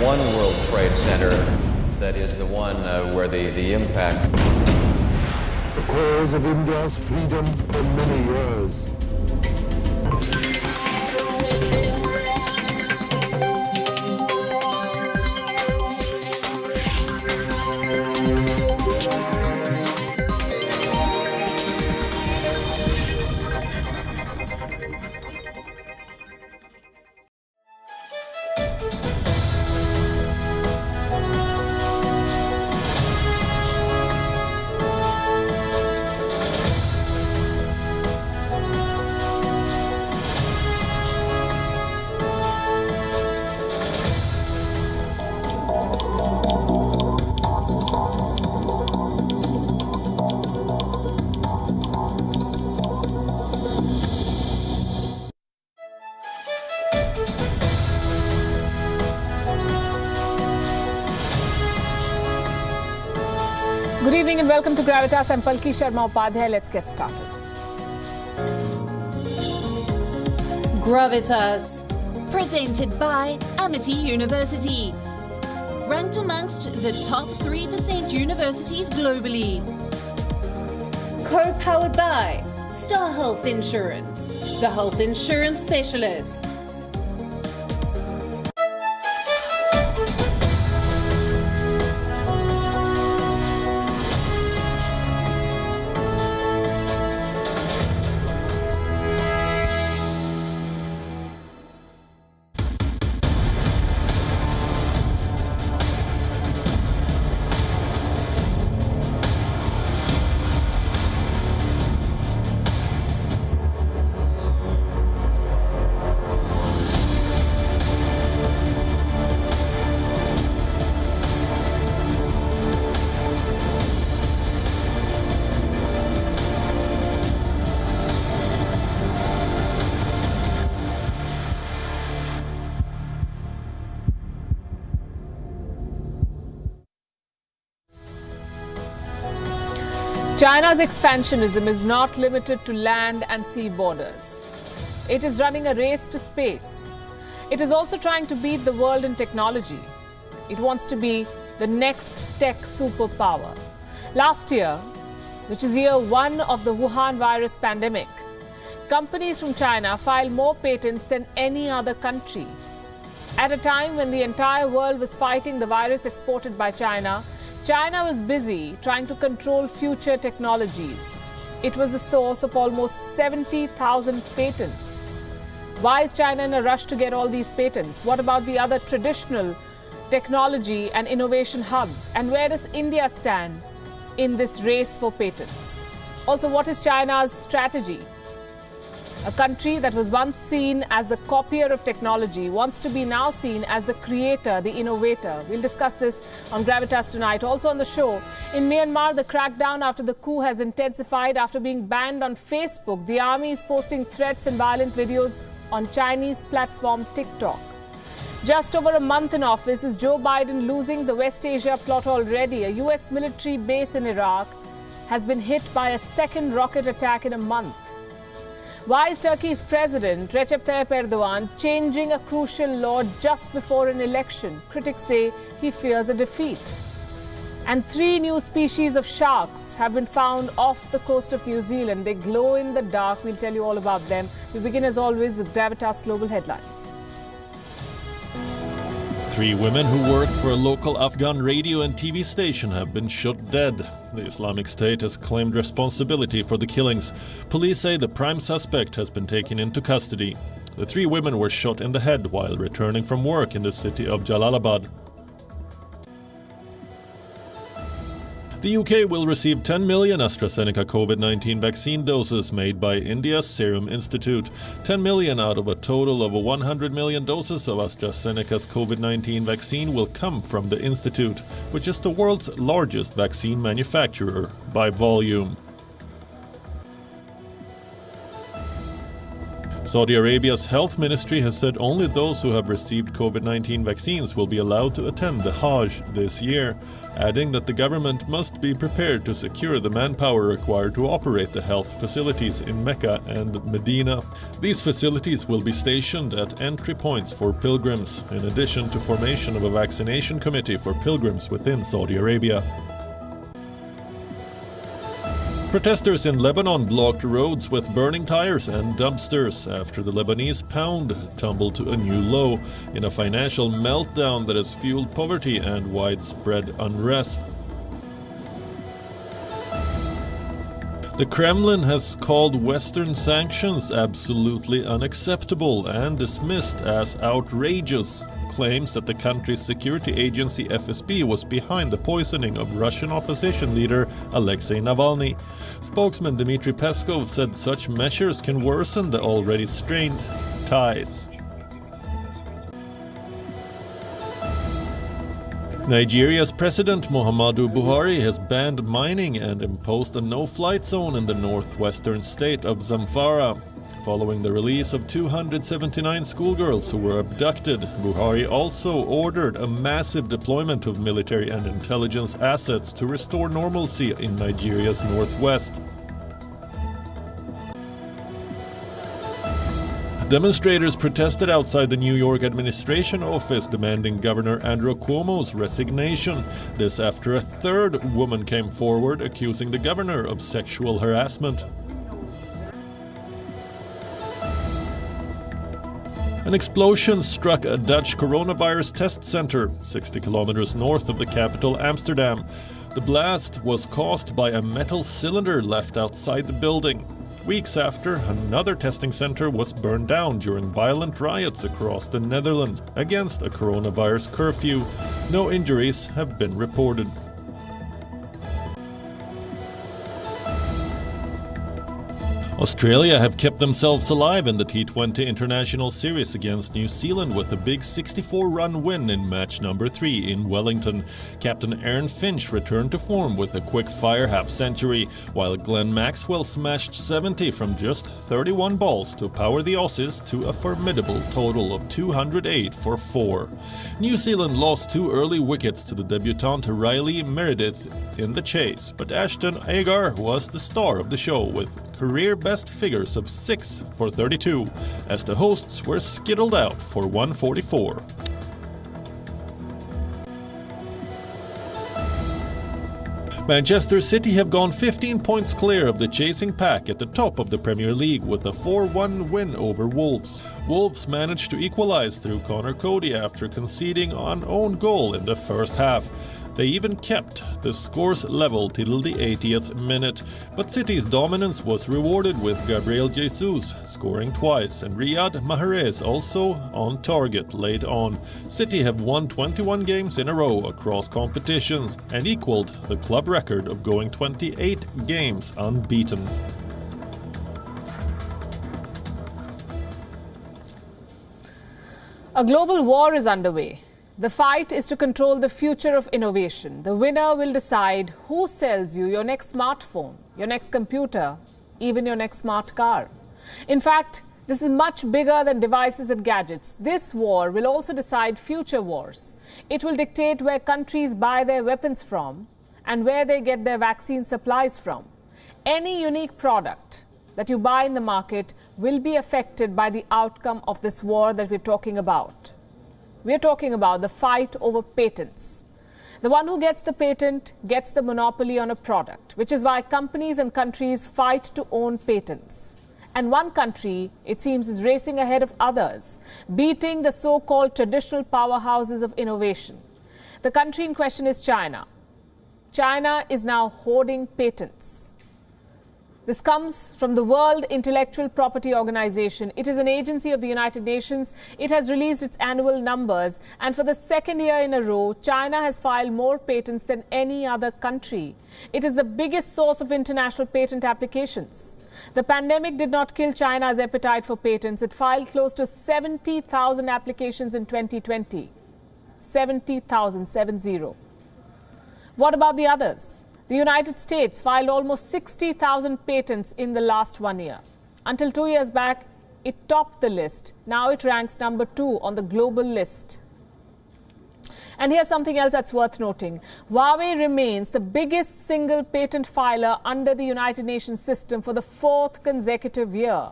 one World Trade Center that is the one where the impact. The cause of India's freedom for many years. Good evening and welcome to Gravitas. I'm Palki Sharma Upadhyay. Let's get started. Gravitas, presented by Amity University, ranked amongst the top 3% universities globally. Co-powered by Star Health Insurance, the health insurance specialist. China's expansionism is not limited to land and sea borders. It is running a race to space. It is also trying to beat the world in technology. It wants to be the next tech superpower. Last year, which is year one of the Wuhan virus pandemic, companies from China filed more patents than any other country. At a time when the entire world was fighting the virus exported by China, China was busy trying to control future technologies. It was the source of almost 70,000 patents. Why is China in a rush to get all these patents? What about the other traditional technology and innovation hubs? And where does India stand in this race for patents? Also, what is China's strategy? A country that was once seen as the copier of technology wants to be now seen as the creator, the innovator. We'll discuss this on Gravitas tonight. Also on the show, in Myanmar, the crackdown after the coup has intensified after being banned on Facebook. The army is posting threats and violent videos on Chinese platform TikTok. Just over a month in office, is Joe Biden losing the West Asia plot already? A US military base in Iraq has been hit by a second rocket attack in a month. Why is Turkey's President Recep Tayyip Erdogan changing a crucial law just before an election? Critics say he fears a defeat. And 3 new species of sharks have been found off the coast of New Zealand. They glow in the dark. We'll tell you all about them. We begin as always with Gravitas Global Headlines. 3 women who worked for a local Afghan radio and TV station have been shot dead. The Islamic State has claimed responsibility for the killings. Police say the prime suspect has been taken into custody. The 3 women were shot in the head while returning from work in the city of Jalalabad. The UK will receive 10 million AstraZeneca COVID-19 vaccine doses made by India's Serum Institute. 10 million out of a total of 100 million doses of AstraZeneca's COVID-19 vaccine will come from the institute, which is the world's largest vaccine manufacturer by volume. Saudi Arabia's health ministry has said only those who have received COVID-19 vaccines will be allowed to attend the Hajj this year, adding that the government must be prepared to secure the manpower required to operate the health facilities in Mecca and Medina. These facilities will be stationed at entry points for pilgrims, in addition to formation of a vaccination committee for pilgrims within Saudi Arabia. Protesters in Lebanon blocked roads with burning tires and dumpsters after the Lebanese pound tumbled to a new low in a financial meltdown that has fueled poverty and widespread unrest. The Kremlin has called Western sanctions absolutely unacceptable and dismissed as outrageous claims that the country's security agency FSB was behind the poisoning of Russian opposition leader Alexei Navalny. Spokesman Dmitry Peskov said such measures can worsen the already strained ties. Nigeria's President Muhammadu Buhari has banned mining and imposed a no-flight zone in the northwestern state of Zamfara. Following the release of 279 schoolgirls who were abducted, Buhari also ordered a massive deployment of military and intelligence assets to restore normalcy in Nigeria's northwest. Demonstrators protested outside the New York administration office demanding Governor Andrew Cuomo's resignation. This after a third woman came forward accusing the governor of sexual harassment. An explosion struck a Dutch coronavirus test center 60 kilometers north of the capital Amsterdam. The blast was caused by a metal cylinder left outside the building. Weeks after, another testing center was burned down during violent riots across the Netherlands against a coronavirus curfew. No injuries have been reported. Australia have kept themselves alive in the T20 International Series against New Zealand with a big 64-run win in match number 3 in Wellington. Captain Aaron Finch returned to form with a quick-fire half-century, while Glenn Maxwell smashed 70 from just 31 balls to power the Aussies to a formidable total of 208 for 4. New Zealand lost 2 early wickets to the debutant Riley Meredith in the chase, but Ashton Agar was the star of the show with career best figures of 6 for 32, as the hosts were skittled out for 144. Manchester City have gone 15 points clear of the chasing pack at the top of the Premier League with a 4-1 win over Wolves. Wolves managed to equalize through Connor Cody after conceding an own goal in the first half. They even kept the scores level till the 80th minute, but City's dominance was rewarded with Gabriel Jesus scoring twice and Riyad Mahrez also on target late on. City have won 21 games in a row across competitions and equaled the club record of going 28 games unbeaten. A global war is underway. The fight is to control the future of innovation. The winner will decide who sells you your next smartphone, your next computer, even your next smart car. In fact, this is much bigger than devices and gadgets. This war will also decide future wars. It will dictate where countries buy their weapons from and where they get their vaccine supplies from. Any unique product that you buy in the market will be affected by the outcome of this war that we're talking about. We're talking about the fight over patents. The one who gets the patent gets the monopoly on a product, which is why companies and countries fight to own patents. And one country, it seems, is racing ahead of others, beating the so-called traditional powerhouses of innovation. The country in question is China. China is now hoarding patents. This comes from the World Intellectual Property Organization. It is an agency of the United Nations. It has released its annual numbers, and for the second year in a row, China has filed more patents than any other country. It is the biggest source of international patent applications. The pandemic did not kill China's appetite for patents. It filed close to 70,000 applications in 2020. 70,000, 70. What about the others? The United States filed almost 60,000 patents in the last 1 year. Until 2 years back, It topped the list. Now it ranks number 2 on the global list. And here's something else that's worth noting. Huawei remains the biggest single patent filer under the United Nations system for the 4th consecutive year.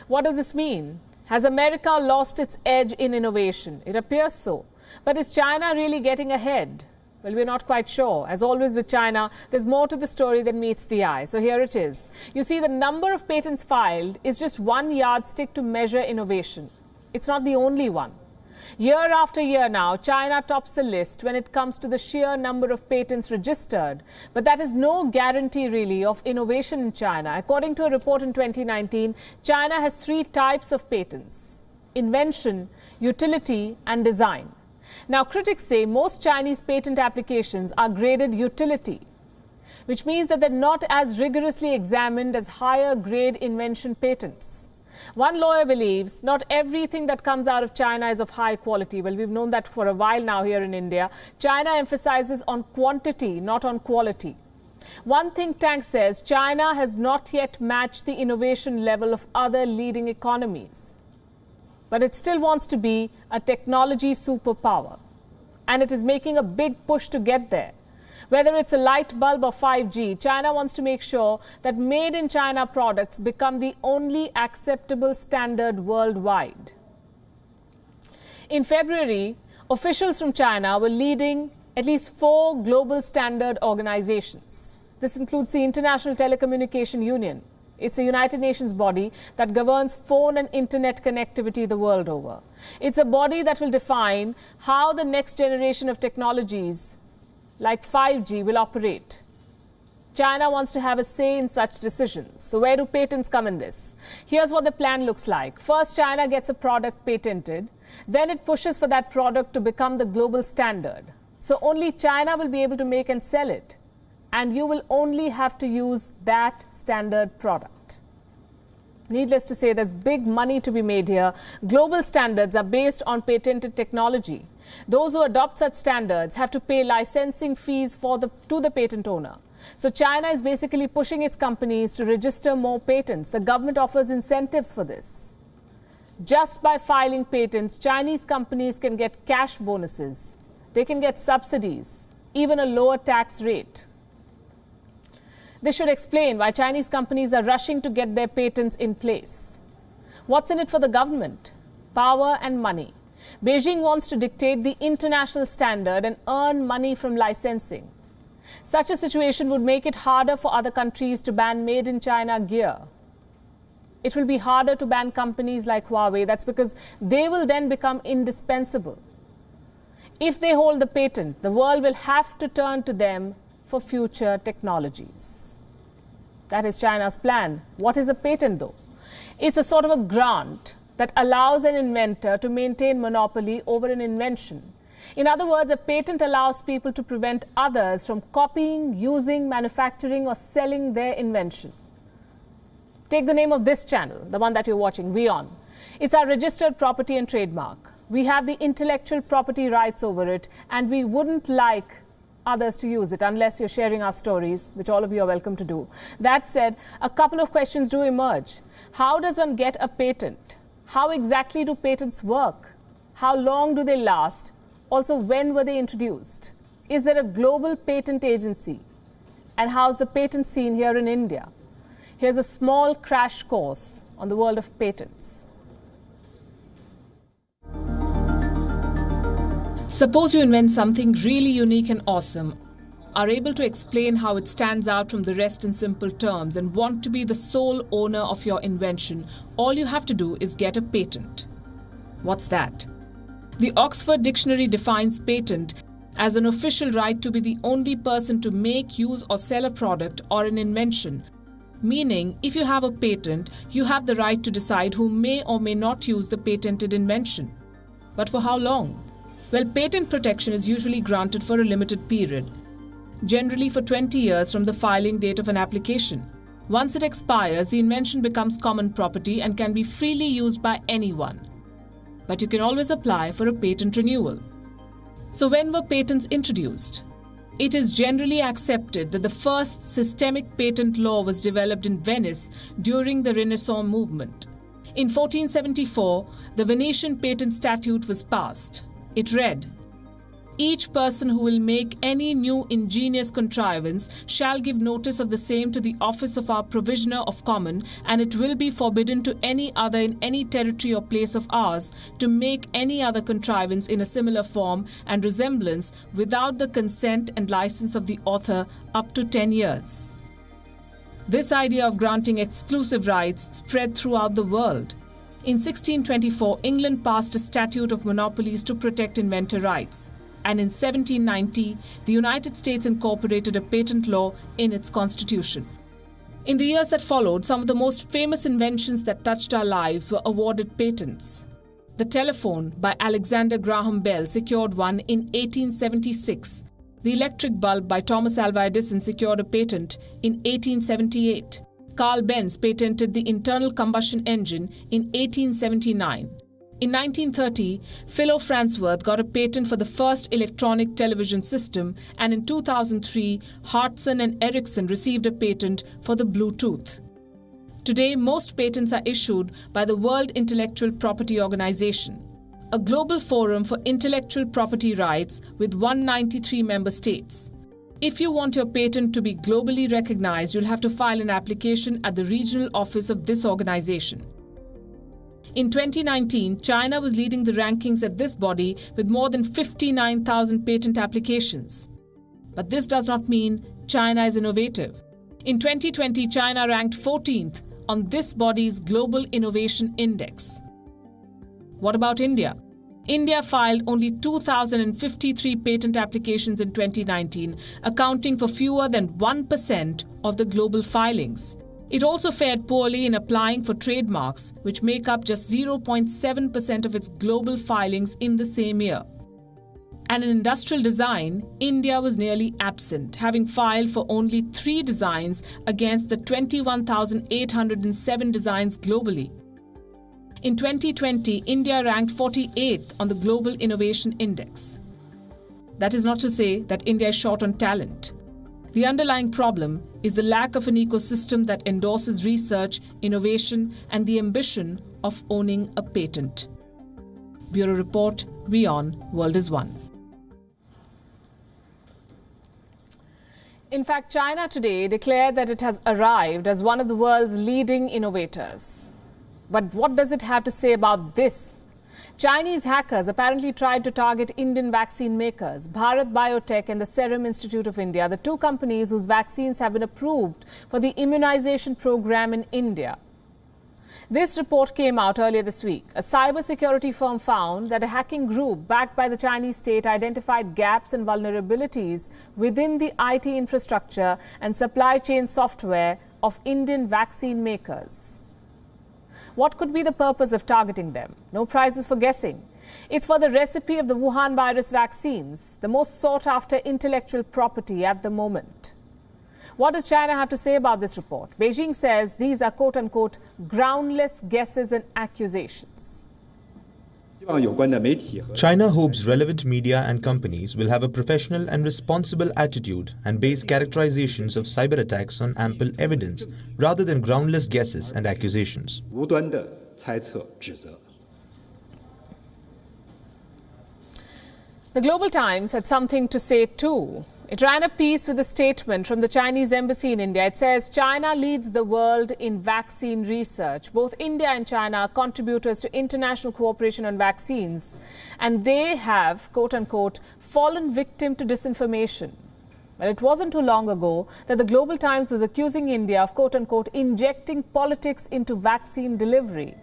What does this mean? Has America lost its edge in innovation? It appears so. But is China really getting ahead? Well, we're not quite sure. As always with China, there's more to the story than meets the eye. So here it is. You see, the number of patents filed is just one yardstick to measure innovation. It's not the only one. Year after year now, China tops the list when it comes to the sheer number of patents registered. But that is no guarantee really of innovation in China. According to a report in 2019, China has 3 types of patents: invention, utility, and design. Now, critics say most Chinese patent applications are graded utility, which means that they're not as rigorously examined as higher grade invention patents. One lawyer believes not everything that comes out of China is of high quality. Well, we've known that for a while now here in India. China emphasizes on quantity, not on quality. One think tank says China has not yet matched the innovation level of other leading economies. But it still wants to be a technology superpower. And it is making a big push to get there. Whether it's a light bulb or 5G, China wants to make sure that made in China products become the only acceptable standard worldwide. In February, officials from China were leading at least 4 global standard organizations. This includes the International Telecommunication Union. It's a United Nations body that governs phone and internet connectivity the world over. It's a body that will define how the next generation of technologies like 5G will operate. China wants to have a say in such decisions. So where do patents come in this? Here's what the plan looks like. First, China gets a product patented. Then it pushes for that product to become the global standard. So only China will be able to make and sell it. And you will only have to use that standard product. Needless to say, there's big money to be made here. Global standards are based on patented technology. Those who adopt such standards have to pay licensing fees to the patent owner. So China is basically pushing its companies to register more patents. The government offers incentives for this. Just by filing patents, Chinese companies can get cash bonuses. They can get subsidies, even a lower tax rate. This should explain why Chinese companies are rushing to get their patents in place. What's in it for the government? Power and money. Beijing wants to dictate the international standard and earn money from licensing. Such a situation would make it harder for other countries to ban made-in-China gear. It will be harder to ban companies like Huawei. That's because they will then become indispensable. If they hold the patent, the world will have to turn to them for future technologies. That is China's plan. What is a patent, though? It's a sort of a grant that allows an inventor to maintain monopoly over an invention. In other words, a patent allows people to prevent others from copying, using, manufacturing, or selling their invention. Take the name of this channel, the one that you're watching, WION. It's our registered property and trademark. We have the intellectual property rights over it, and we wouldn't like others to use it unless you're sharing our stories, which all of you are welcome to do. That said, a couple of questions do emerge. How does one get a patent? How exactly do patents work? How long do they last? Also, when were they introduced? Is there a global patent agency? And how's the patent scene here in India? Here's a small crash course on the world of patents. Suppose you invent something really unique and awesome, are able to explain how it stands out from the rest in simple terms, and want to be the sole owner of your invention. All you have to do is get a patent. What's that? The Oxford Dictionary defines patent as an official right to be the only person to make, use, or sell a product or an invention. Meaning, if you have a patent, you have the right to decide who may or may not use the patented invention. But for how long? Well, patent protection is usually granted for a limited period, generally for 20 years from the filing date of an application. Once it expires, the invention becomes common property and can be freely used by anyone. But you can always apply for a patent renewal. So when were patents introduced? It is generally accepted that the first systemic patent law was developed in Venice during the Renaissance movement. In 1474, the Venetian Patent Statute was passed. It read, "Each person who will make any new ingenious contrivance shall give notice of the same to the office of our provisioner of common, and it will be forbidden to any other in any territory or place of ours to make any other contrivance in a similar form and resemblance without the consent and license of the author up to 10 years. This idea of granting exclusive rights spread throughout the world. In 1624, England passed a statute of monopolies to protect inventor rights. And in 1790, the United States incorporated a patent law in its constitution. In the years that followed, some of the most famous inventions that touched our lives were awarded patents. The telephone by Alexander Graham Bell secured one in 1876. The electric bulb by Thomas Alva Edison secured a patent in 1878. Carl Benz patented the internal combustion engine in 1879. In 1930, Philo Farnsworth got a patent for the first electronic television system, and in 2003, Hartson and Ericsson received a patent for the Bluetooth. Today, most patents are issued by the World Intellectual Property Organization, a global forum for intellectual property rights with 193 member states. If you want your patent to be globally recognized, you'll have to file an application at the regional office of this organization. In 2019, China was leading the rankings at this body with more than 59,000 patent applications. But this does not mean China is innovative. In 2020, China ranked 14th on this body's Global Innovation Index. What about India? India filed only 2,053 patent applications in 2019, accounting for fewer than 1% of the global filings. It also fared poorly in applying for trademarks, which make up just 0.7% of its global filings in the same year. And in industrial design, India was nearly absent, having filed for only 3 designs against the 21,807 designs globally. In 2020, India ranked 48th on the Global Innovation Index. That is not to say that India is short on talent. The underlying problem is the lack of an ecosystem that endorses research, innovation, and the ambition of owning a patent. Bureau Report, WION, World is One. In fact, China today declared that it has arrived as one of the world's leading innovators. But what does it have to say about this? Chinese hackers apparently tried to target Indian vaccine makers, Bharat Biotech and the Serum Institute of India, the 2 companies whose vaccines have been approved for the immunization program in India. This report came out earlier this week. A cybersecurity firm found that a hacking group backed by the Chinese state identified gaps and vulnerabilities within the IT infrastructure and supply chain software of Indian vaccine makers. What could be the purpose of targeting them? No prizes for guessing. It's for the recipe of the Wuhan virus vaccines, the most sought-after intellectual property at the moment. What does China have to say about this report? Beijing says these are quote-unquote groundless guesses and accusations. China hopes relevant media and companies will have a professional and responsible attitude and base characterizations of cyber attacks on ample evidence, rather than groundless guesses and accusations. The Global Times had something to say too. It ran a piece with a statement from the Chinese embassy in India. It says China leads the world in vaccine research. Both India and China are contributors to international cooperation on vaccines, and they have, quote-unquote, fallen victim to disinformation. Well, it wasn't too long ago that the Global Times was accusing India of, quote-unquote, injecting politics into vaccine delivery.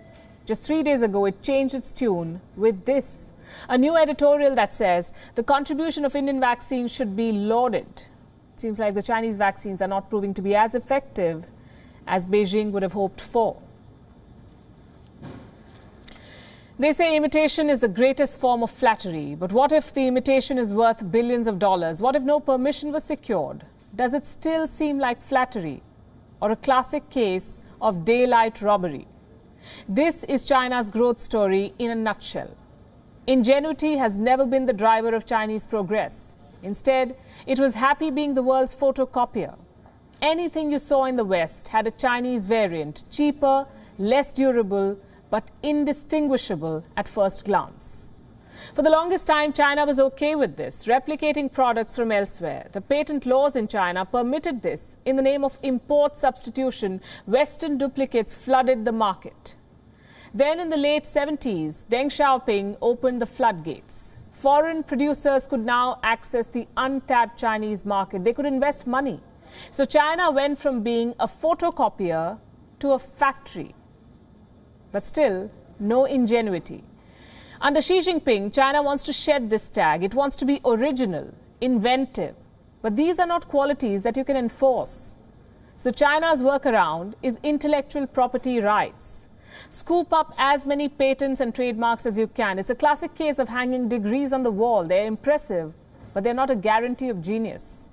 Just 3 days ago, it changed its tune with this. A new editorial that says the contribution of Indian vaccines should be lauded. It seems like the Chinese vaccines are not proving to be as effective as Beijing would have hoped for. They say imitation is the greatest form of flattery. But what if the imitation is worth billions of dollars? What if no permission was secured? Does it still seem like flattery or a classic case of daylight robbery? This is China's growth story in a nutshell. Ingenuity has never been the driver of Chinese progress. Instead, it was happy being the world's photocopier. Anything you saw in the West had a Chinese variant, cheaper, less durable, but indistinguishable at first glance. For the longest time, China was okay with this, replicating products from elsewhere. The patent laws in China permitted this. In the name of import substitution, Western duplicates flooded the market. Then in the late 70s, Deng Xiaoping opened the floodgates. Foreign producers could now access the untapped Chinese market. They could invest money. So China went from being a photocopier to a factory. But still, no ingenuity. Under Xi Jinping, China wants to shed this tag. It wants to be original, inventive. But these are not qualities that you can enforce. So China's workaround is intellectual property rights. Scoop up as many patents and trademarks as you can. It's a classic case of hanging degrees on the wall. They're impressive, but they're not a guarantee of genius.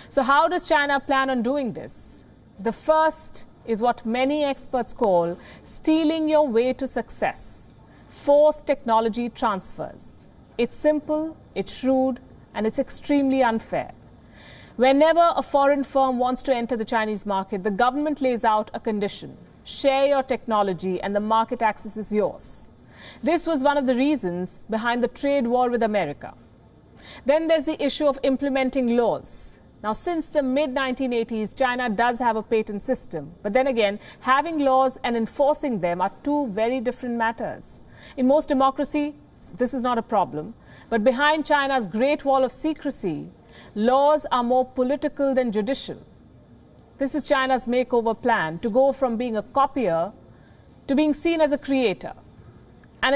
So how does China plan on doing this? The first is what many experts call stealing your way to success. Forced technology transfers. It's simple, it's shrewd, and it's extremely unfair. Whenever a foreign firm wants to enter the Chinese market, the government lays out a condition. Share your technology and the market access is yours. This was one of the reasons behind the trade war with America. Then there's the issue of implementing laws. Now, since the mid-1980s, China does have a patent system. But then again, having laws and enforcing them are two very different matters. In most democracies, this is not a problem. But behind China's Great Wall of Secrecy, laws are more political than judicial. This is China's makeover plan to go from being a copier to being seen as a creator. And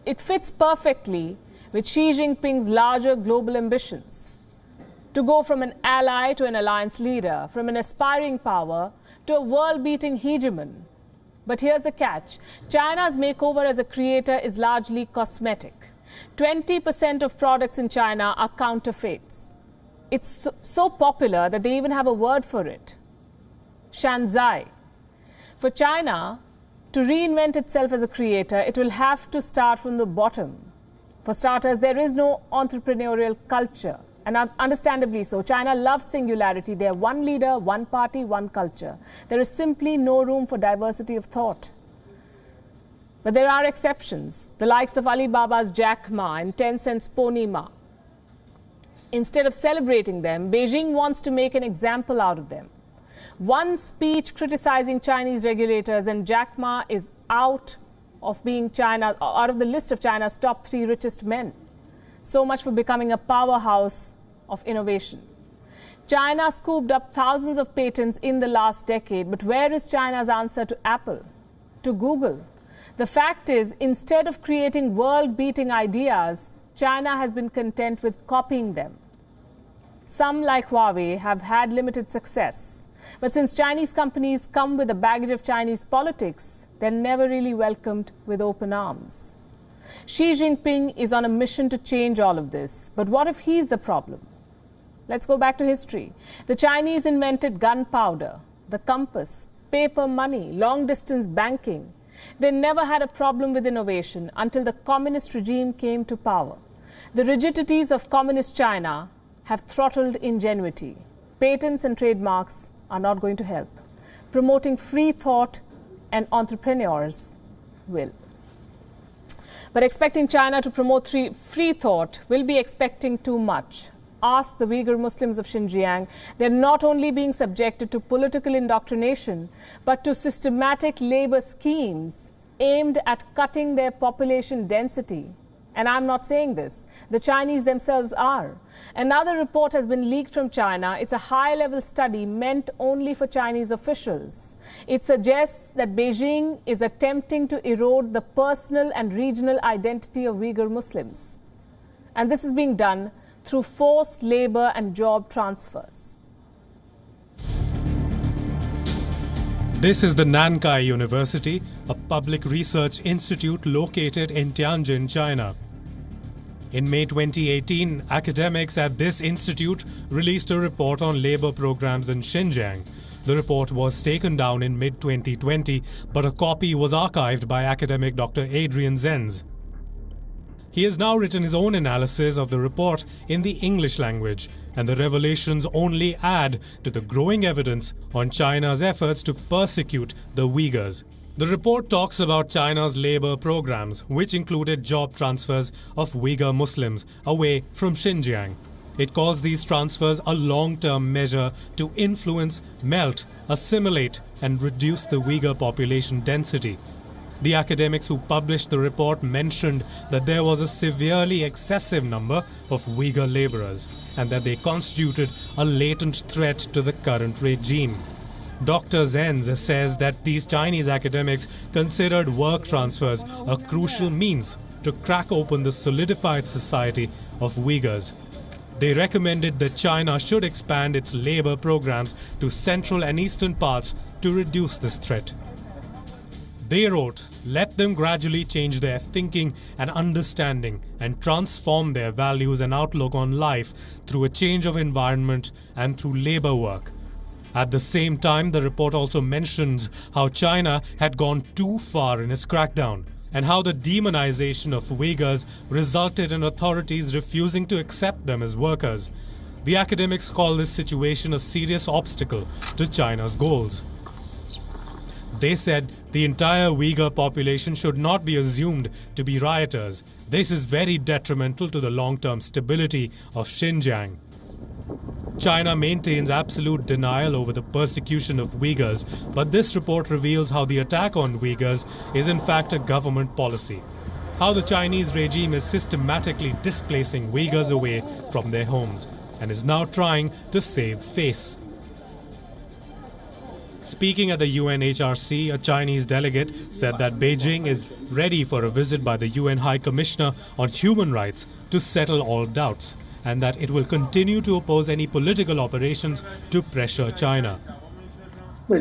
it fits perfectly with Xi Jinping's larger global ambitions. To go from an ally to an alliance leader, from an aspiring power to a world-beating hegemon. But here's the catch. China's makeover as a creator is largely cosmetic. 20% of products in China are counterfeits. It's so popular that they even have a word for it. Shanzai. For China to reinvent itself as a creator, it will have to start from the bottom. For starters, there is no entrepreneurial culture. And understandably so. China loves singularity. They are one leader, one party, one culture. There is simply no room for diversity of thought. But there are exceptions, the likes of Alibaba's Jack Ma and Tencent's Pony Ma. Instead of celebrating them, Beijing wants to make an example out of them. One speech criticizing Chinese regulators and Jack Ma is out of the list of China's top 3 richest men. So much for becoming a powerhouse of innovation. China scooped up thousands of patents in the last decade, but where is China's answer to Apple, to Google? The fact is, instead of creating world-beating ideas, China has been content with copying them. Some, like Huawei, have had limited success. But since Chinese companies come with a baggage of Chinese politics, they're never really welcomed with open arms. Xi Jinping is on a mission to change all of this. But what if he's the problem? Let's go back to history. The Chinese invented gunpowder, the compass, paper money, long-distance banking. They never had a problem with innovation until the communist regime came to power. The rigidities of communist China have throttled ingenuity. Patents and trademarks are not going to help. Promoting free thought and entrepreneurs will. But expecting China to promote free thought will be expecting too much. Ask the Uyghur Muslims of Xinjiang. They're not only being subjected to political indoctrination, but to systematic labor schemes aimed at cutting their population density. And I'm not saying this. The Chinese themselves are. Another report has been leaked from China. It's a high-level study meant only for Chinese officials. It suggests that Beijing is attempting to erode the personal and regional identity of Uyghur Muslims. And this is being done through forced labor and job transfers. This is the Nankai University, a public research institute located in Tianjin, China. In May 2018, academics at this institute released a report on labor programs in Xinjiang. The report was taken down in mid-2020, but a copy was archived by academic Dr. Adrian Zenz. He has now written his own analysis of the report in the English language, and the revelations only add to the growing evidence on China's efforts to persecute the Uyghurs. The report talks about China's labor programs, which included job transfers of Uyghur Muslims away from Xinjiang. It calls these transfers a long-term measure to influence, melt, assimilate, and reduce the Uyghur population density. The academics who published the report mentioned that there was a severely excessive number of Uyghur laborers and that they constituted a latent threat to the current regime. Dr. Zenz says that these Chinese academics considered work transfers a crucial means to crack open the solidified society of Uyghurs. They recommended that China should expand its labor programs to central and eastern parts to reduce this threat. They wrote, let them gradually change their thinking and understanding and transform their values and outlook on life through a change of environment and through labor work. At the same time, the report also mentions how China had gone too far in its crackdown and how the demonization of Uyghurs resulted in authorities refusing to accept them as workers. The academics call this situation a serious obstacle to China's goals. They said the entire Uyghur population should not be assumed to be rioters. This is very detrimental to the long-term stability of Xinjiang. China maintains absolute denial over the persecution of Uyghurs, but this report reveals how the attack on Uyghurs is in fact a government policy. How the Chinese regime is systematically displacing Uyghurs away from their homes and is now trying to save face. Speaking at the UNHRC, a Chinese delegate said that Beijing is ready for a visit by the UN High Commissioner on Human Rights to settle all doubts, and that it will continue to oppose any political operations to pressure China. The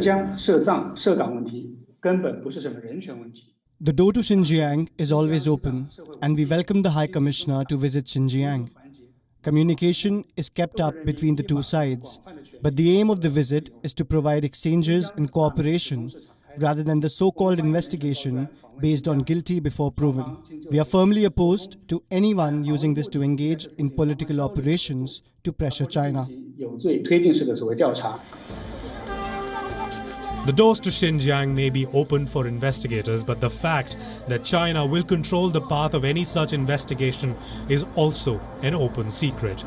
door to Xinjiang is always open, and we welcome the High Commissioner to visit Xinjiang. Communication is kept up between the two sides, but the aim of the visit is to provide exchanges and cooperation rather than the so-called investigation based on guilty before proven. We are firmly opposed to anyone using this to engage in political operations to pressure China. The doors to Xinjiang may be open for investigators, but the fact that China will control the path of any such investigation is also an open secret.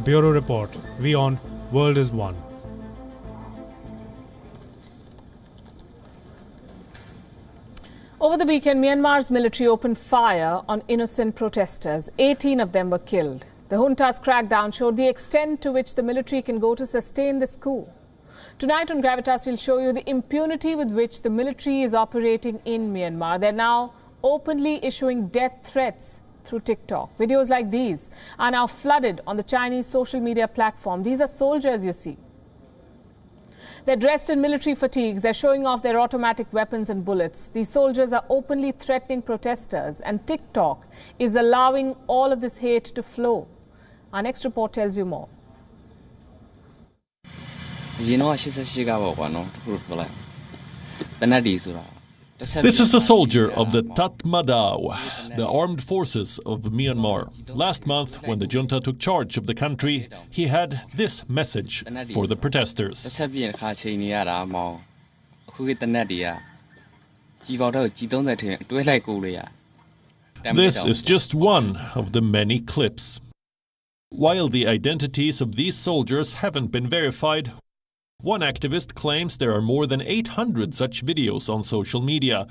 Bureau Report, WION, World is One. Over the weekend, Myanmar's military opened fire on innocent protesters. 18 of them were killed. The junta's crackdown showed the extent to which the military can go to sustain this coup. Tonight on Gravitas, we'll show you the impunity with which the military is operating in Myanmar. They're now openly issuing death threats through TikTok. Videos like these are now flooded on the Chinese social media platform. These are soldiers, you see. They're dressed in military fatigues. They're showing off their automatic weapons and bullets. These soldiers are openly threatening protesters, and TikTok is allowing all of this hate to flow. Our next report tells you more. This is a soldier of the Tatmadaw, the armed forces of Myanmar. Last month, when the junta took charge of the country, he had this message for the protesters. This is just one of the many clips. While the identities of these soldiers haven't been verified, one activist claims there are more than 800 such videos on social media.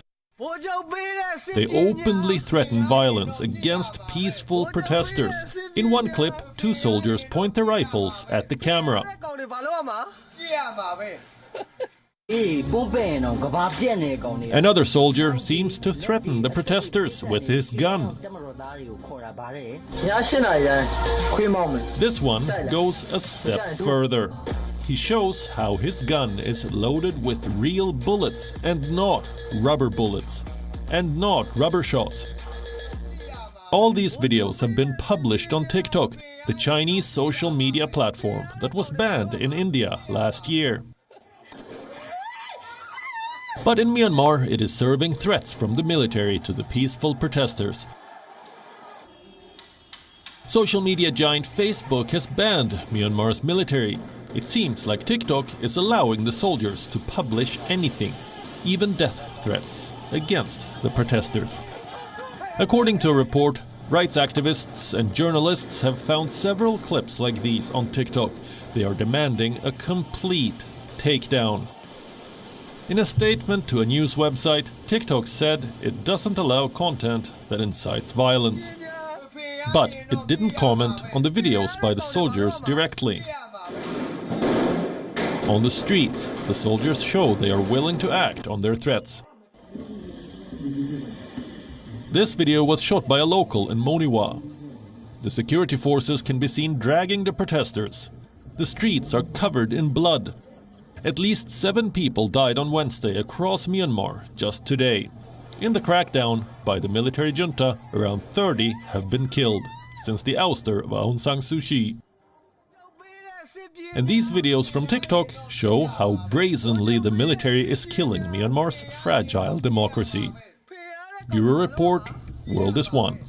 They openly threaten violence against peaceful protesters. In one clip, two soldiers point their rifles at the camera. Another soldier seems to threaten the protesters with his gun. This one goes a step further. He shows how his gun is loaded with real bullets and not rubber bullets, and not rubber shots. All these videos have been published on TikTok, the Chinese social media platform that was banned in India last year. But in Myanmar, it is serving threats from the military to the peaceful protesters. Social media giant Facebook has banned Myanmar's military. It seems like TikTok is allowing the soldiers to publish anything. even death threats against the protesters. According to a report, rights activists and journalists have found several clips like these on TikTok. They are demanding a complete takedown. In a statement to a news website, TikTok said it doesn't allow content that incites violence. But it didn't comment on the videos by the soldiers directly. On the streets, the soldiers show they are willing to act on their threats. This video was shot by a local in Moniwa. The security forces can be seen dragging the protesters. The streets are covered in blood. At least 7 people died on Wednesday across Myanmar just today. In the crackdown by the military junta, around 30 have been killed since the ouster of Aung San Suu Kyi. And these videos from TikTok show how brazenly the military is killing Myanmar's fragile democracy. Bureau Report, World is One.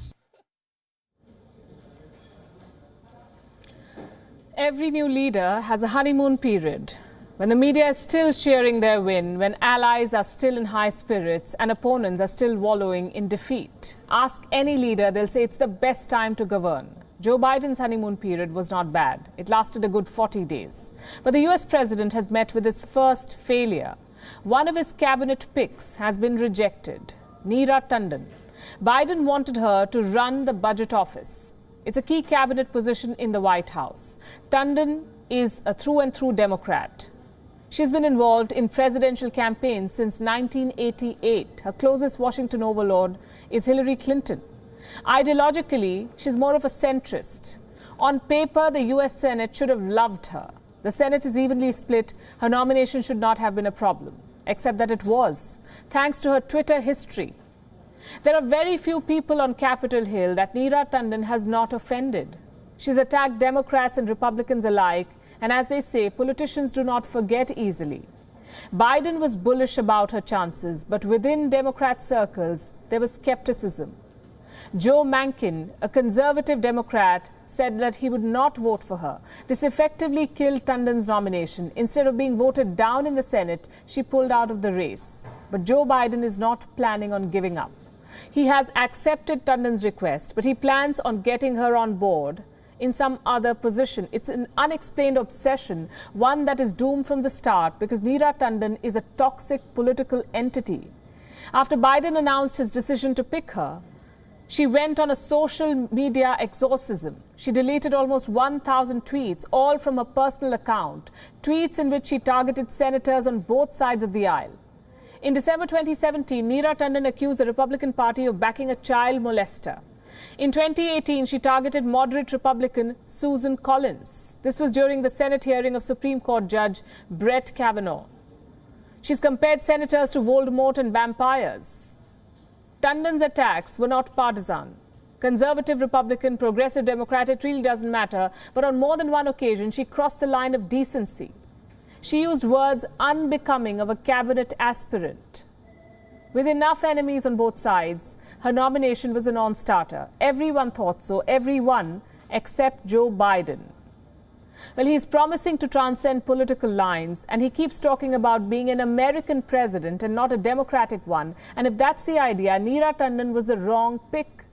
Every new leader has a honeymoon period. When the media is still cheering their win, when allies are still in high spirits and opponents are still wallowing in defeat. Ask any leader, they'll say it's the best time to govern. Joe Biden's honeymoon period was not bad. It lasted a good 40 days. But the US president has met with his first failure. One of his cabinet picks has been rejected, Neera Tanden. Biden wanted her to run the budget office. It's a key cabinet position in the White House. Tanden is a through-and-through Democrat. She's been involved in presidential campaigns since 1988. Her closest Washington overlord is Hillary Clinton. Ideologically, she's more of a centrist. On paper, the US Senate should have loved her. The Senate is evenly split. Her nomination should not have been a problem, except that it was, thanks to her Twitter history. There are very few people on Capitol Hill that Neera Tanden has not offended. She's attacked Democrats and Republicans alike, and as they say, politicians do not forget easily. Biden was bullish about her chances, but within Democrat circles, there was skepticism. Joe Manchin, a conservative Democrat, said that he would not vote for her. This effectively killed Tanden's nomination. Instead of being voted down in the Senate, she pulled out of the race. But Joe Biden is not planning on giving up. He has accepted Tanden's request, but he plans on getting her on board in some other position. It's an unexplained obsession, one that is doomed from the start because Neera Tanden is a toxic political entity. After Biden announced his decision to pick her, she went on a social media exorcism. She deleted almost 1,000 tweets, all from her personal account, tweets in which she targeted senators on both sides of the aisle. In December 2017, Neera Tanden accused the Republican Party of backing a child molester. In 2018, she targeted moderate Republican Susan Collins. This was during the Senate hearing of Supreme Court Judge Brett Kavanaugh. She's compared senators to Voldemort and vampires. Tanden's attacks were not partisan. Conservative, Republican, progressive, Democrat, it really doesn't matter. But on more than one occasion, she crossed the line of decency. She used words unbecoming of a cabinet aspirant. With enough enemies on both sides, her nomination was a non-starter. Everyone thought so, everyone except Joe Biden. Well, he's promising to transcend political lines, and he keeps talking about being an American president and not a Democratic one. And if that's the idea, Neera Tanden was the wrong pick.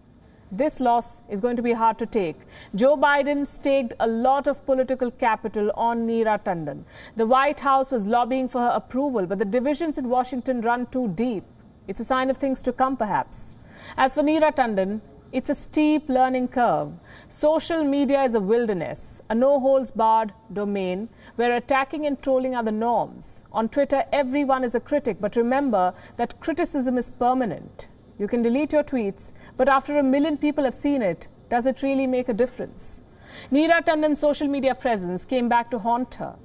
This loss is going to be hard to take. Joe Biden staked a lot of political capital on Neera Tanden. The White House was lobbying for her approval, but the divisions in Washington run too deep. It's a sign of things to come, perhaps. As for Neera Tanden, it's a steep learning curve. Social media is a wilderness, a no-holds-barred domain where attacking and trolling are the norms. On Twitter, everyone is a critic, but remember that criticism is permanent. You can delete your tweets, but after 1 million people have seen it, does it really make a difference? Neera Tanden's social media presence came back to haunt her.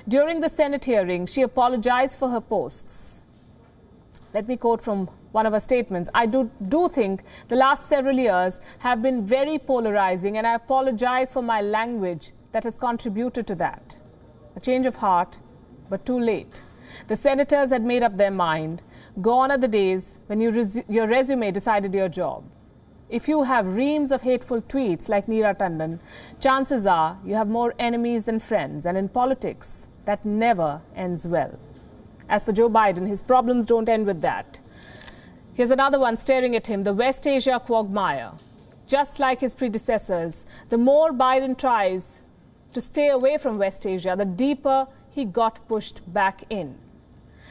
During the Senate hearing, she apologized for her posts. Let me quote from one of her statements. I do think the last several years have been very polarizing, and I apologize for my language that has contributed to that. A change of heart, but too late. The senators had made up their mind. Gone are the days when your resume decided your job. If you have reams of hateful tweets like Neera Tanden, chances are you have more enemies than friends. And in politics, that never ends well. As for Joe Biden, his problems don't end with that. Here's another one staring at him, the West Asia quagmire. Just like his predecessors, the more Biden tries to stay away from West Asia, the deeper he got pushed back in.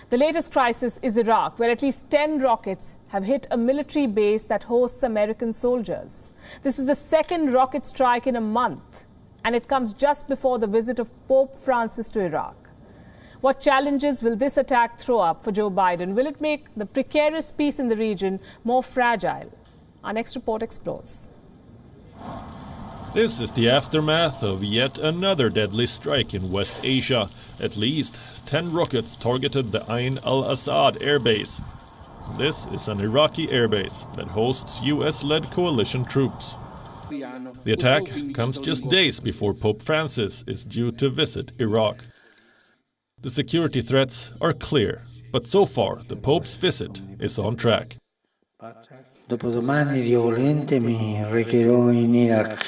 The latest crisis is Iraq, where at least 10 rockets have hit a military base that hosts American soldiers. This is the second rocket strike in a month, and it comes just before the visit of Pope Francis to Iraq. What challenges will this attack throw up for Joe Biden? Will it make the precarious peace in the region more fragile? Our next report explores. This is the aftermath of yet another deadly strike in West Asia. At least 10 rockets targeted the Ain al-Assad airbase. This is an Iraqi airbase that hosts US-led coalition troops. The attack comes just days before Pope Francis is due to visit Iraq. The security threats are clear, but so far the Pope's visit is on track. Dopodomani Dio volente mi recherò in Iraq.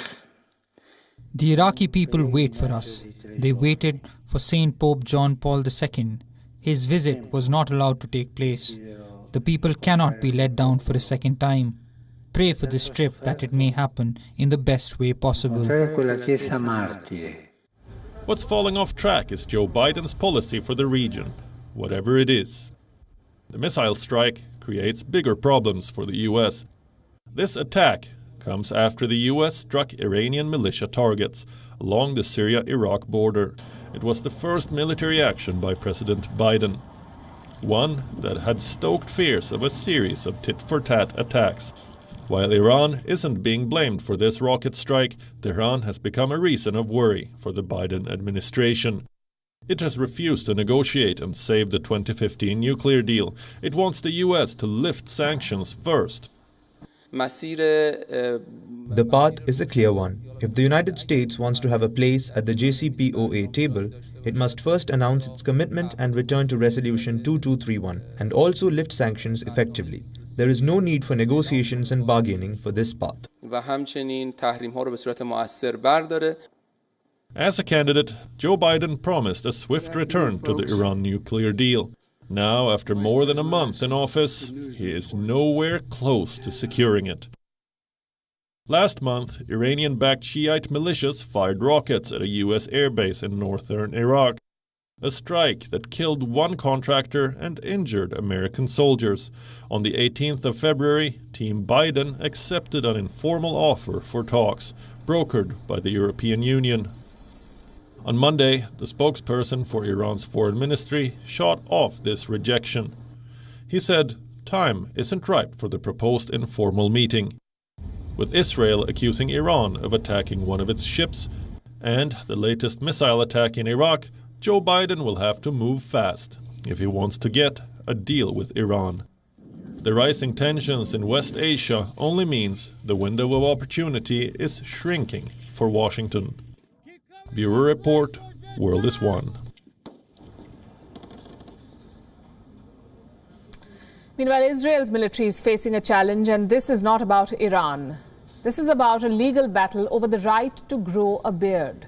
The Iraqi people wait for us. They waited for Saint Pope John Paul II. His visit was not allowed to take place. The people cannot be let down for a second time. Pray for this trip that it may happen in the best way possible. What's falling off track is Joe Biden's policy for the region, whatever it is. The missile strike creates bigger problems for the US. This attack comes after the US struck Iranian militia targets along the Syria-Iraq border. It was the first military action by President Biden, one that had stoked fears of a series of tit-for-tat attacks. While Iran isn't being blamed for this rocket strike, Tehran has become a reason of worry for the Biden administration. It has refused to negotiate and save the 2015 nuclear deal. It wants the US to lift sanctions first. The path is a clear one. If the United States wants to have a place at the JCPOA table, it must first announce its commitment and return to Resolution 2231 and also lift sanctions effectively. There is no need for negotiations and bargaining for this path. As a candidate, Joe Biden promised a swift return to the Iran nuclear deal. Now, after more than a month in office, he is nowhere close to securing it. Last month, Iranian-backed Shiite militias fired rockets at a US airbase in northern Iraq. A strike that killed one contractor and injured American soldiers. On the 18th of February, Team Biden accepted an informal offer for talks, brokered by the European Union. On Monday, the spokesperson for Iran's foreign ministry shot off this rejection. He said, time isn't ripe for the proposed informal meeting. With Israel accusing Iran of attacking one of its ships and the latest missile attack in Iraq, Joe Biden will have to move fast if he wants to get a deal with Iran. The rising tensions in West Asia only means the window of opportunity is shrinking for Washington. Bureau Report, World is One. Meanwhile, Israel's military is facing a challenge, and this is not about Iran. This is about a legal battle over the right to grow a beard.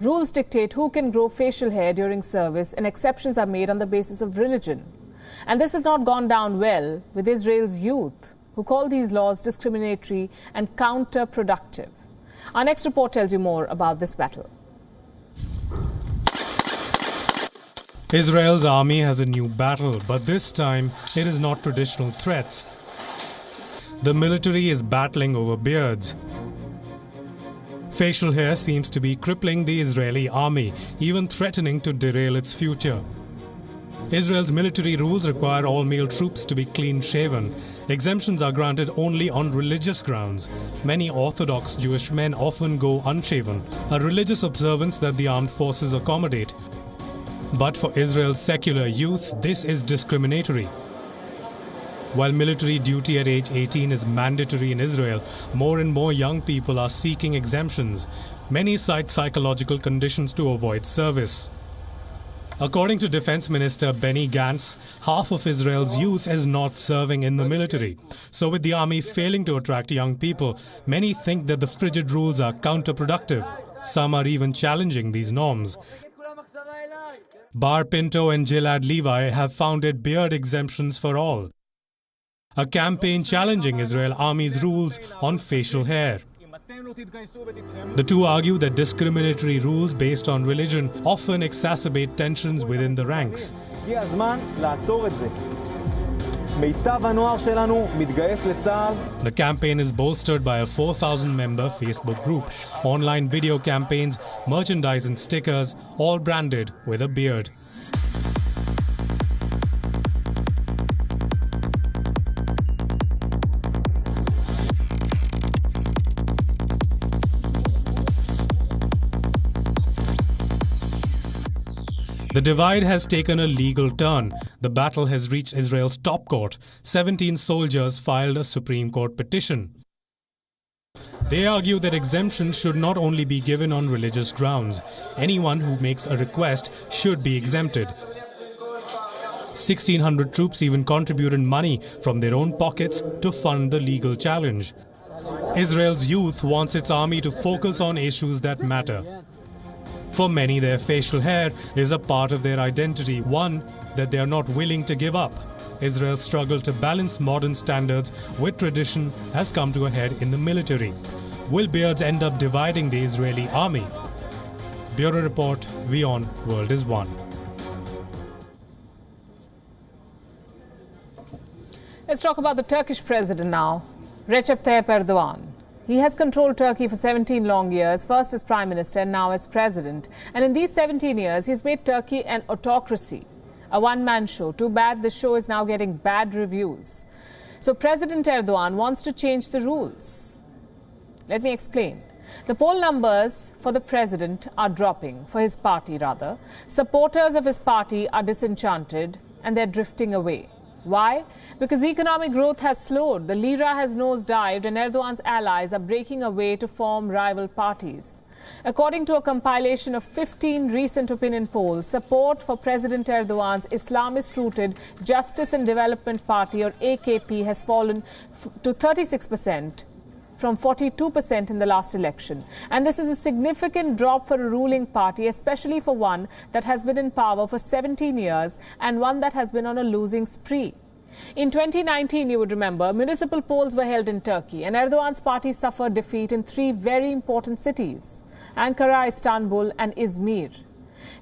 Rules dictate who can grow facial hair during service, and exceptions are made on the basis of religion. And this has not gone down well with Israel's youth, who call these laws discriminatory and counterproductive. Our next report tells you more about this battle. Israel's army has a new battle, but this time it is not traditional threats. The military is battling over beards. Facial hair seems to be crippling the Israeli army, even threatening to derail its future. Israel's military rules require all male troops to be clean-shaven. Exemptions are granted only on religious grounds. Many Orthodox Jewish men often go unshaven, a religious observance that the armed forces accommodate. But for Israel's secular youth, this is discriminatory. While military duty at age 18 is mandatory in Israel, more and more young people are seeking exemptions. Many cite psychological conditions to avoid service. According to Defense Minister Benny Gantz, half of Israel's youth is not serving in the military. So with the army failing to attract young people, many think that the frigid rules are counterproductive. Some are even challenging these norms. Bar Pinto and Gilad Levi have founded beard exemptions for all, a campaign challenging Israel Army's rules on facial hair. The two argue that discriminatory rules based on religion often exacerbate tensions within the ranks. The campaign is bolstered by a 4,000-member Facebook group, online video campaigns, merchandise and stickers, all branded with a beard. The divide has taken a legal turn. The battle has reached Israel's top court. 17 soldiers filed a Supreme Court petition. They argue that exemptions should not only be given on religious grounds. Anyone who makes a request should be exempted. 1,600 troops even contributed money from their own pockets to fund the legal challenge. Israel's youth wants its army to focus on issues that matter. For many, their facial hair is a part of their identity, one that they are not willing to give up. Israel's struggle to balance modern standards with tradition has come to a head in the military. Will beards end up dividing the Israeli army? Bureau Report, WION World is One. Let's talk about the Turkish president now, Recep Tayyip Erdogan. He has controlled Turkey for 17 long years, first as Prime Minister and now as President. And in these 17 years, he's made Turkey an autocracy, a one-man show. Too bad the show is now getting bad reviews. So President Erdogan wants to change the rules. Let me explain. The poll numbers for the president are dropping, for his party rather. Supporters of his party are disenchanted and they're drifting away. Why? Because economic growth has slowed, the lira has nosedived and Erdogan's allies are breaking away to form rival parties. According to a compilation of 15 recent opinion polls, support for President Erdogan's Islamist-rooted Justice and Development Party, or AKP, has fallen to 36% from 42% in the last election. And this is a significant drop for a ruling party, especially for one that has been in power for 17 years and one that has been on a losing spree. In 2019, you would remember, municipal polls were held in Turkey and Erdogan's party suffered defeat in 3 very important cities, Ankara, Istanbul and Izmir.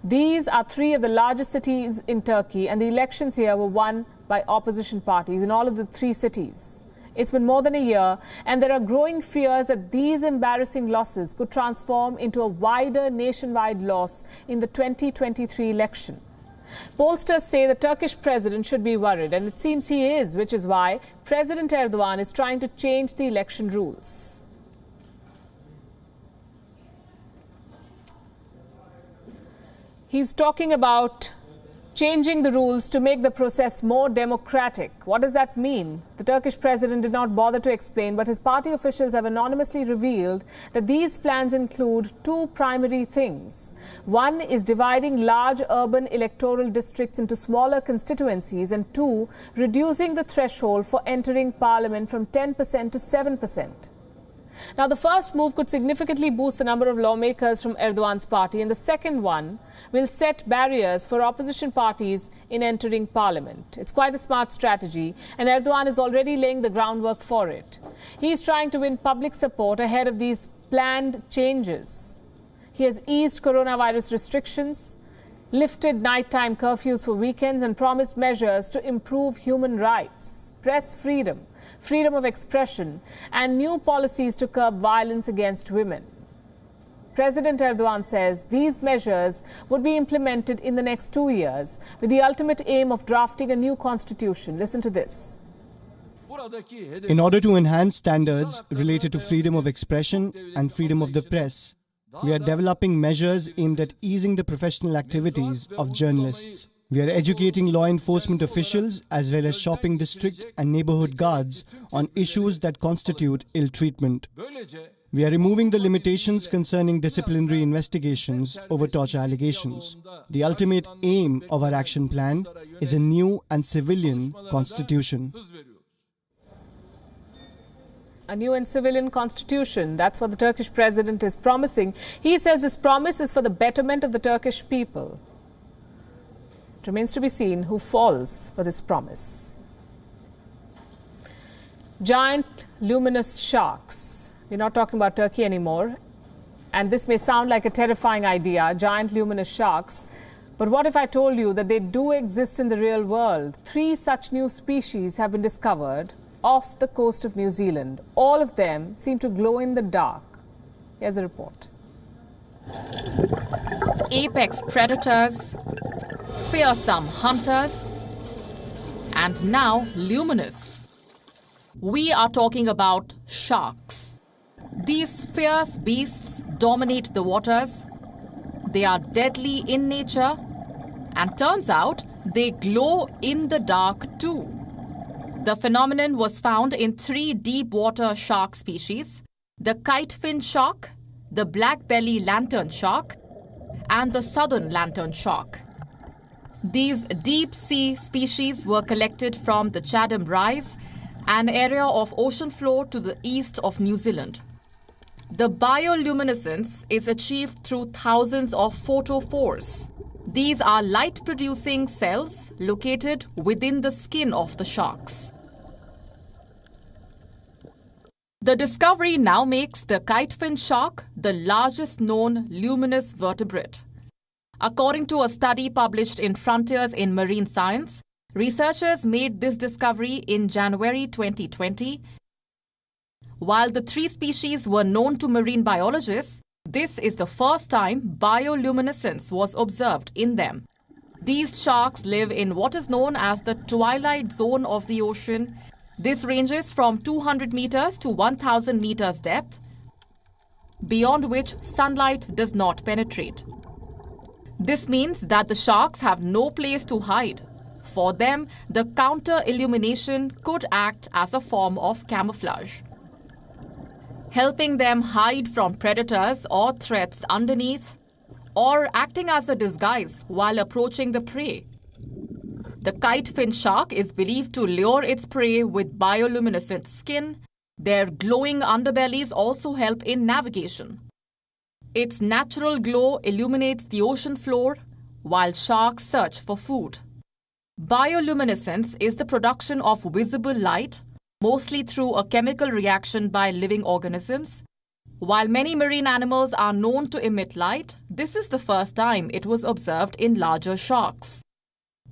These are 3 of the largest cities in Turkey and the elections here were won by opposition parties in all of the 3 cities. It's been more than a year and there are growing fears that these embarrassing losses could transform into a wider nationwide loss in the 2023 election. Pollsters say the Turkish president should be worried, and it seems he is, which is why President Erdogan is trying to change the election rules. He's talking about changing the rules to make the process more democratic. What does that mean? The Turkish president did not bother to explain, but his party officials have anonymously revealed that these plans include 2 primary things. One is dividing large urban electoral districts into smaller constituencies, and 2, reducing the threshold for entering parliament from 10% to 7%. Now, the first move could significantly boost the number of lawmakers from Erdogan's party, and the second one will set barriers for opposition parties in entering parliament. It's quite a smart strategy, and Erdogan is already laying the groundwork for it. He is trying to win public support ahead of these planned changes. He has eased coronavirus restrictions, lifted nighttime curfews for weekends, and promised measures to improve human rights, press freedom, freedom of expression, and new policies to curb violence against women. President Erdogan says these measures would be implemented in the next 2 years with the ultimate aim of drafting a new constitution. Listen to this. In order to enhance standards related to freedom of expression and freedom of the press, we are developing measures aimed at easing the professional activities of journalists. We are educating law enforcement officials as well as shopping district and neighborhood guards on issues that constitute ill treatment. We are removing the limitations concerning disciplinary investigations over torture allegations. The ultimate aim of our action plan is a new and civilian constitution. A new and civilian constitution. That's what the Turkish president is promising. He says this promise is for the betterment of the Turkish people. It remains to be seen who falls for this promise. Giant luminous sharks. We're not talking about Turkey anymore. And this may sound like a terrifying idea, giant luminous sharks. But what if I told you that they do exist in the real world? 3 such new species have been discovered off the coast of New Zealand. All of them seem to glow in the dark. Here's a report. Apex predators, fearsome hunters, and now luminous. We are talking about sharks. These fierce beasts dominate the waters. They are deadly in nature, and turns out they glow in the dark too. The phenomenon was found in 3 deep water shark species: the kitefin shark, the black belly lantern shark, and the southern lantern shark. These deep sea species were collected from the Chatham Rise, an area of ocean floor to the east of New Zealand. The bioluminescence is achieved through thousands of photophores. These are light-producing cells located within the skin of the sharks. The discovery now makes the kitefin shark the largest known luminous vertebrate. According to a study published in Frontiers in Marine Science, researchers made this discovery in January 2020. While the 3 species were known to marine biologists, this is the first time bioluminescence was observed in them. These sharks live in what is known as the twilight zone of the ocean. This ranges from 200 meters to 1,000 meters depth, beyond which sunlight does not penetrate. This means that the sharks have no place to hide. For them, the counter-illumination could act as a form of camouflage, helping them hide from predators or threats underneath, or acting as a disguise while approaching the prey. The kitefin shark is believed to lure its prey with bioluminescent skin. Their glowing underbellies also help in navigation. Its natural glow illuminates the ocean floor while sharks search for food. Bioluminescence is the production of visible light, mostly through a chemical reaction by living organisms. While many marine animals are known to emit light, this is the first time it was observed in larger sharks.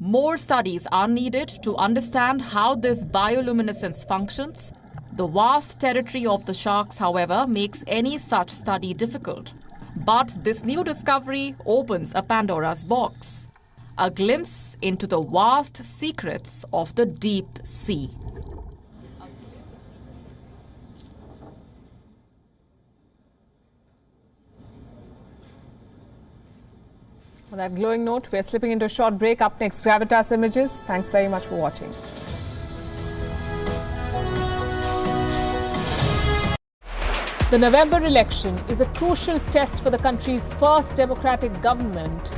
More studies are needed to understand how this bioluminescence functions. The vast territory of the sharks, however, makes any such study difficult. But this new discovery opens a Pandora's box, a glimpse into the vast secrets of the deep sea. On that glowing note, we're slipping into a short break. Up next, Gravitas Images. Thanks very much for watching. The November election is a crucial test for the country's first democratic government.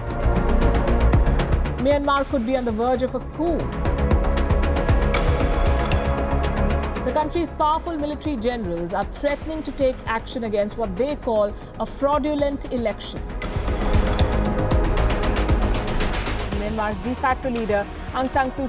Myanmar could be on the verge of a coup. The country's powerful military generals are threatening to take action against what they call a fraudulent election. Myanmar's de facto leader, Aung San Suu Kyi,